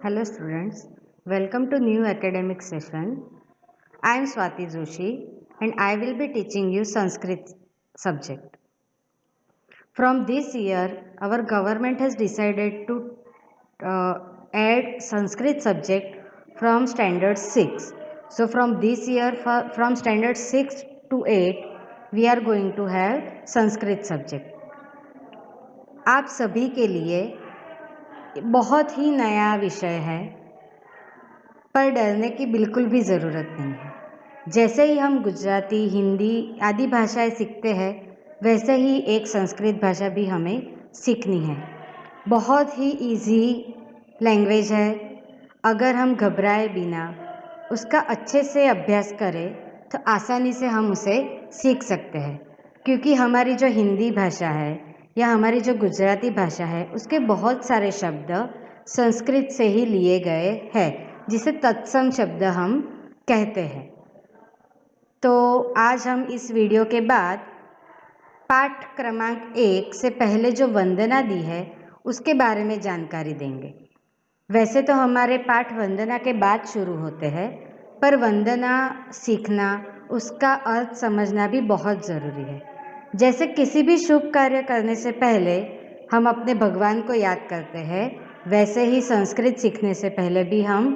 Hello students, welcome to new academic session. I am Swati Joshi and I will be teaching you Sanskrit subject. From this year, our government has decided to add Sanskrit subject from standard 6. So from this year, from standard 6 to 8, we are going to have Sanskrit subject. आप सभी के लिए बहुत ही नया विषय है, पर डरने की बिल्कुल भी ज़रूरत नहीं है। जैसे ही हम गुजराती, हिंदी आदि भाषाएं सीखते हैं, वैसे ही एक संस्कृत भाषा भी हमें सीखनी है। बहुत ही इजी लैंग्वेज है। अगर हम घबराए बिना उसका अच्छे से अभ्यास करें तो आसानी से हम उसे सीख सकते हैं, क्योंकि हमारी जो हिंदी भाषा है या हमारी जो गुजराती भाषा है उसके बहुत सारे शब्द संस्कृत से ही लिए गए हैं, जिसे तत्सम शब्द हम कहते हैं। तो आज हम इस वीडियो के बाद पाठ क्रमांक 1 से पहले जो वंदना दी है उसके बारे में जानकारी देंगे। वैसे तो हमारे पाठ वंदना के बाद शुरू होते हैं, पर वंदना सीखना, उसका अर्थ समझना भी बहुत ज़रूरी है। जैसे किसी भी शुभ कार्य करने से पहले हम अपने भगवान को याद करते हैं, वैसे ही संस्कृत सीखने से पहले भी हम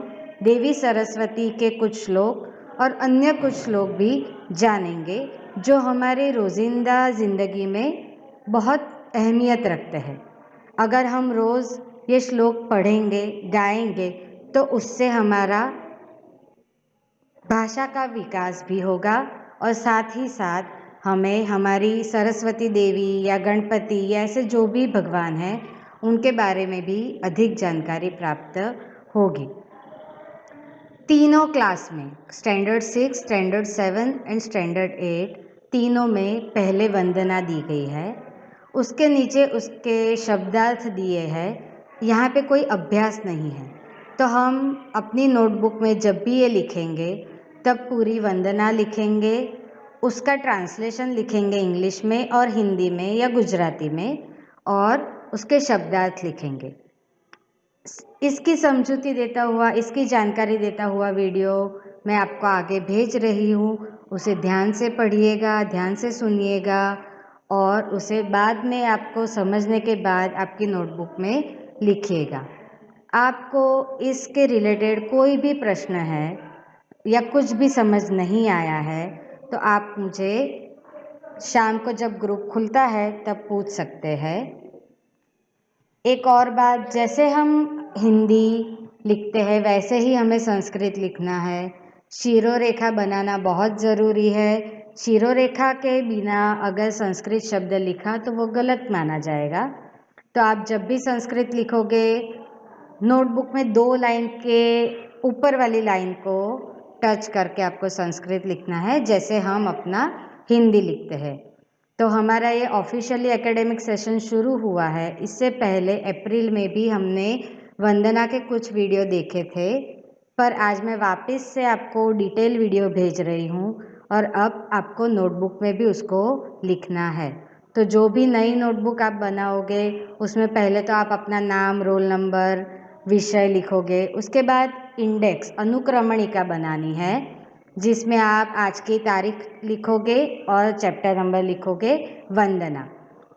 देवी सरस्वती के कुछ श्लोक और अन्य कुछ श्लोक भी जानेंगे, जो हमारे रोज़िंदा ज़िंदगी में बहुत अहमियत रखते हैं। अगर हम रोज़ ये श्लोक पढ़ेंगे, गाएंगे, तो उससे हमारा भाषा का विकास भी होगा और साथ ही साथ हमें हमारी सरस्वती देवी या गणपति या ऐसे जो भी भगवान हैं उनके बारे में भी अधिक जानकारी प्राप्त होगी। तीनों क्लास में स्टैंडर्ड 6, स्टैंडर्ड 7 एंड स्टैंडर्ड 8 तीनों में पहले वंदना दी गई है। उसके नीचे उसके शब्दार्थ दिए हैं। यहाँ पे कोई अभ्यास नहीं है, तो हम अपनी नोटबुक में जब भी ये लिखेंगे तब पूरी वंदना लिखेंगे, उसका ट्रांसलेशन लिखेंगे इंग्लिश में और हिंदी में या गुजराती में, और उसके शब्दार्थ लिखेंगे। इसकी समझूती देता हुआ, इसकी जानकारी देता हुआ वीडियो मैं आपको आगे भेज रही हूँ। उसे ध्यान से पढ़िएगा, ध्यान से सुनिएगा और उसे बाद में आपको समझने के बाद आपकी नोटबुक में लिखिएगा। आपको इसके रिलेटेड कोई भी प्रश्न है या कुछ भी समझ नहीं आया है तो आप मुझे शाम को जब ग्रुप खुलता है तब पूछ सकते हैं। एक और बात, जैसे हम हिंदी लिखते हैं वैसे ही हमें संस्कृत लिखना है। शिरोरेखा बनाना बहुत ज़रूरी है। शिरोरेखा के बिना अगर संस्कृत शब्द लिखा तो वो गलत माना जाएगा। तो आप जब भी संस्कृत लिखोगे, नोटबुक में 2 लाइन के ऊपर वाली लाइन को टच करके आपको संस्कृत लिखना है, जैसे हम अपना हिंदी लिखते हैं। तो हमारा ये ऑफिशियली एकेडमिक सेशन शुरू हुआ है। इससे पहले अप्रैल में भी हमने वंदना के कुछ वीडियो देखे थे, पर आज मैं वापस से आपको डिटेल वीडियो भेज रही हूँ और अब आपको नोटबुक में भी उसको लिखना है। तो जो भी नई नोटबुक आप बनाओगे उसमें पहले तो आप अपना नाम, रोल नंबर, विषय लिखोगे। उसके बाद इंडेक्स, अनुक्रमणिका बनानी है, जिसमें आप आज की तारीख लिखोगे और चैप्टर नंबर लिखोगे वंदना।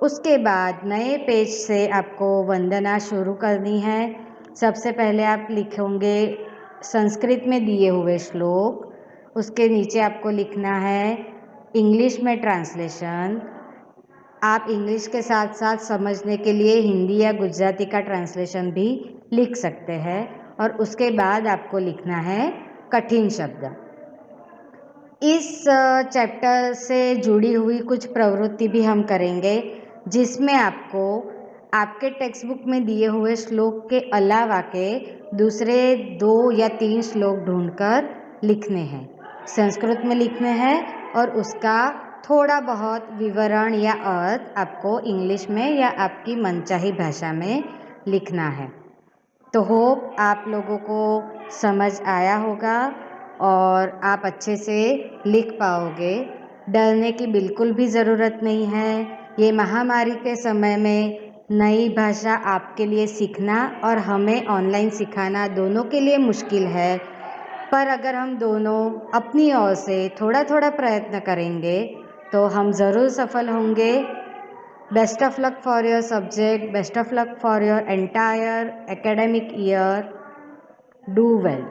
उसके बाद नए पेज से आपको वंदना शुरू करनी है। सबसे पहले आप लिखोगे संस्कृत में दिए हुए श्लोक, उसके नीचे आपको लिखना है इंग्लिश में ट्रांसलेशन। आप इंग्लिश के साथ साथ समझने के लिए हिंदी या गुजराती का ट्रांसलेशन भी लिख सकते हैं और उसके बाद आपको लिखना है कठिन शब्द। इस चैप्टर से जुड़ी हुई कुछ प्रवृत्ति भी हम करेंगे, जिसमें आपको आपके टेक्स्ट बुक में दिए हुए श्लोक के अलावा के दूसरे 2 या 3 श्लोक ढूंढकर लिखने हैं, संस्कृत में लिखने हैं और उसका थोड़ा बहुत विवरण या अर्थ आपको इंग्लिश में या आपकी मनचाही भाषा में लिखना है। तो होप आप लोगों को समझ आया होगा और आप अच्छे से लिख पाओगे। डरने की बिल्कुल भी ज़रूरत नहीं है। ये महामारी के समय में नई भाषा आपके लिए सीखना और हमें ऑनलाइन सिखाना दोनों के लिए मुश्किल है, पर अगर हम दोनों अपनी ओर से थोड़ा थोड़ा प्रयत्न करेंगे तो हम ज़रूर सफल होंगे। Best of luck for your subject, best of luck for your entire academic year, do well.